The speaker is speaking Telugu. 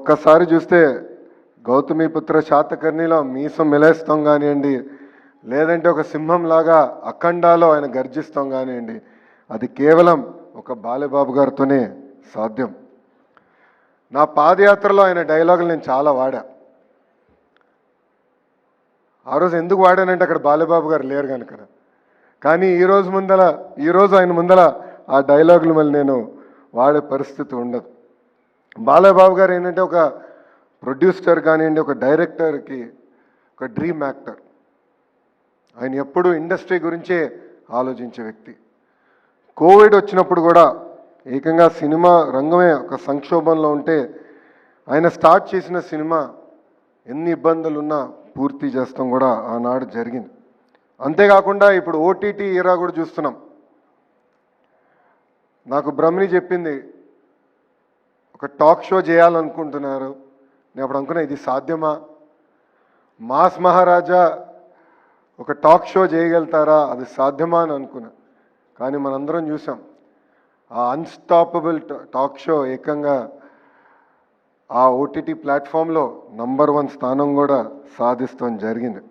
ఒక్కసారి చూస్తే గౌతమిపుత్ర శాతకర్ణిలో మీసం మెలేస్తాం కానివ్వండి, లేదంటే ఒక సింహంలాగా అఖండాలో ఆయన గర్జిస్తాం కానివ్వండి, అది కేవలం ఒక బాలబాబు గారితోనే సాధ్యం. నా పాదయాత్రలో ఆయన డైలాగులు నేను చాలా వాడా. ఆ రోజు ఎందుకు వాడానంటే అక్కడ బాలబాబు గారు లేరు కనుక. కానీ ఈరోజు ఆయన ముందల ఆ డైలాగులు మళ్ళీ నేను వాడే పరిస్థితి ఉండదు. బాలబాబు గారు ఏంటంటే ఒక ప్రొడ్యూసర్ కానివ్వండి, ఒక డైరెక్టర్కి ఒక డ్రీమ్ యాక్టర్. ఆయన ఎప్పుడూ ఇండస్ట్రీ గురించే ఆలోచించే వ్యక్తి. కోవిడ్ వచ్చినప్పుడు కూడా ఏకంగా సినిమా రంగమే ఒక సంక్షోభంలో ఉంటే ఆయన స్టార్ట్ చేసిన సినిమా ఎన్ని ఇబ్బందులున్నా పూర్తి చేస్తాం కూడా ఆనాడు జరిగింది. అంతేకాకుండా ఇప్పుడు ఓటీటీ ఈరా కూడా చూస్తున్నాం. నాకు బ్రహ్మిణి చెప్పింది, ఒక టాక్ షో చేయాలనుకుంటున్నారు. నేను అప్పుడు అనుకున్నా, ఇది సాధ్యమా? మాస్ మహారాజా ఒక టాక్ షో చేయగలుగుతారా? అది సాధ్యమా అని అనుకున్నా. కానీ మనందరం చూసాం, ఆ అన్స్టాపబుల్ టాక్ షో ఏకంగా ఆ ఓటీటీ ప్లాట్ఫామ్లో నంబర్ 1 స్థానం కూడా సాధిస్తాం జరిగింది.